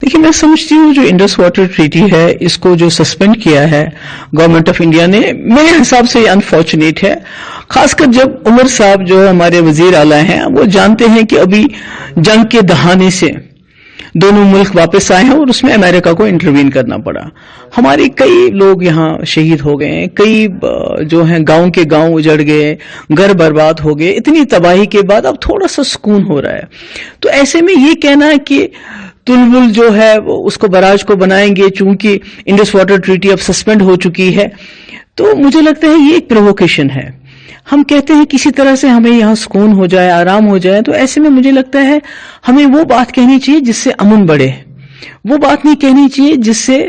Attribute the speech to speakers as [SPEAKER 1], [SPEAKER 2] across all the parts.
[SPEAKER 1] دیکھیے میں سمجھتی ہوں جو انڈس واٹر ٹریٹی ہے اس کو جو سسپینڈ کیا ہے گورنمنٹ آف انڈیا نے، میرے حساب سے یہ انفارچونیٹ ہے، خاص کر جب عمر صاحب جو ہمارے وزیر اعلیٰ ہیں وہ جانتے ہیں کہ ابھی جنگ کے دہانے سے دونوں ملک واپس آئے ہیں اور اس میں امریکہ کو انٹروین کرنا پڑا، ہمارے کئی لوگ یہاں شہید ہو گئے ہیں، کئی جو ہیں گاؤں کے گاؤں اجڑ گئے، گھر برباد ہو گئے، اتنی تباہی کے بعد اب تھوڑا سا سکون ہو رہا ہے۔ تو ایسے میں یہ کہنا کہ تلبل جو ہے اس کو براج کو بنائیں گے چونکہ انڈس واٹر ٹریٹی اب سسپینڈ ہو چکی ہے، تو مجھے لگتا ہے یہ ایک پرووکیشن ہے۔ ہم کہتے ہیں کسی طرح سے ہمیں یہاں سکون ہو جائے، آرام ہو جائے، تو ایسے میں مجھے لگتا ہے ہمیں وہ بات کہنی چاہیے جس سے امن بڑھے، وہ بات نہیں کہنی چاہیے جس سے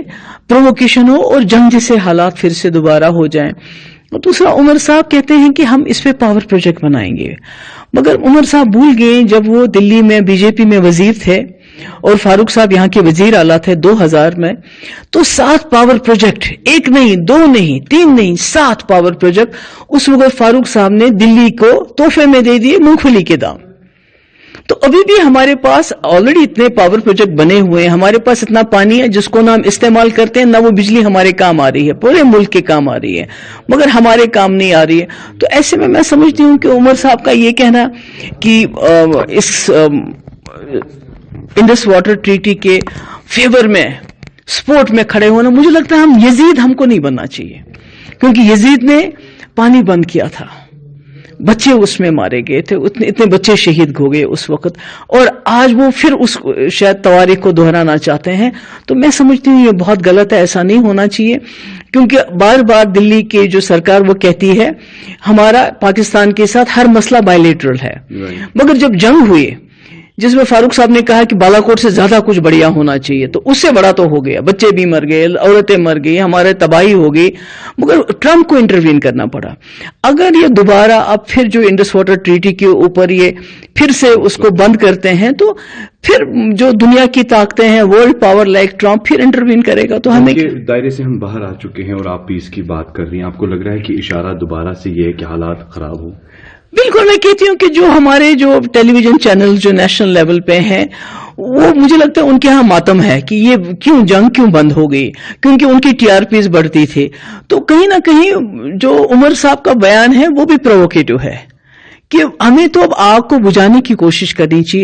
[SPEAKER 1] پرووکیشن ہو اور جنگ جیسے حالات پھر سے دوبارہ ہو جائیں۔ اور دوسرا، عمر صاحب کہتے ہیں کہ ہم اس پہ پاور پروجیکٹ بنائیں گے، مگر عمر صاحب بھول گئے جب وہ دلی میں بی جے پی میں وزیر تھے اور فاروق صاحب یہاں کے وزیر اعلیٰ تھے 2000 میں، تو 7 پاور پروجیکٹ، 1 نہیں 2 نہیں 3 نہیں 7 پاور پروجیکٹ اس وقت فاروق صاحب نے دلی کو تحفے میں دے دیے مونگ پھلی کے دام۔ تو ابھی بھی ہمارے پاس آلریڈی اتنے پاور پروجیکٹ بنے ہوئے ہیں، ہمارے پاس اتنا پانی ہے جس کو نہ ہم استعمال کرتے ہیں، نہ وہ بجلی ہمارے کام آ رہی ہے، پورے ملک کے کام آ رہی ہے مگر ہمارے کام نہیں آ رہی ہے۔ تو ایسے میں سمجھتی ہوں کہ عمر صاحب کا یہ کہنا کہ اس انڈس واٹر ٹریٹی کے فیور میں سپورٹ میں کھڑے ہونا، مجھے لگتا ہے یزید ہم کو نہیں بننا چاہیے، کیونکہ یزید نے پانی بند کیا تھا، بچے اس میں مارے گئے تھے، اتنے بچے شہید ہو گئے اس وقت، اور آج وہ پھر اس شاید تواریخ کو دہرانا چاہتے ہیں۔ تو میں سمجھتی ہوں یہ بہت غلط ہے، ایسا نہیں ہونا چاہیے، کیونکہ بار بار دلی کی جو سرکار وہ کہتی ہے ہمارا پاکستان کے ساتھ ہر مسئلہ بائیلیٹرل ہے، مگر جب جنگ ہوئی جس میں فاروق صاحب نے کہا کہ بالا کوٹ سے زیادہ کچھ بڑھیا ہونا چاہیے، تو اس سے بڑا تو ہو گیا، بچے بھی مر گئے، عورتیں مر گئی، ہمارے تباہی ہو گئی، مگر ٹرمپ کو انٹروین کرنا پڑا۔ اگر یہ دوبارہ اب پھر جو انڈس واٹر ٹریٹی کے اوپر یہ پھر سے اس کو بند کرتے ہیں تو پھر جو دنیا کی طاقتیں ہیں، ورلڈ پاور لائک ٹرمپ پھر انٹروین کرے گا، تو ہمیں
[SPEAKER 2] دائرے سے ہم باہر آ چکے ہیں اور آپ پیس کی بات کر رہی ہیں، آپ کو لگ رہا ہے کہ اشارہ دوبارہ سے یہ ہے کہ حالات خراب ہوں؟
[SPEAKER 1] بالکل، میں کہتی ہوں کہ جو ہمارے جو ٹیلی ویژن چینل جو نیشنل لیول پہ ہیں وہ مجھے لگتا ہے ان کے ہاں ماتم ہے کہ یہ جنگ کیوں بند ہو گئی، کیونکہ ان کی ٹی آر پیز بڑھتی تھی۔ تو کہیں نہ کہیں جو عمر صاحب کا بیان ہے وہ بھی پرووکیٹو ہے کہ ہمیں تو اب آگ کو بجھانے کی کوشش کرنی چاہیے۔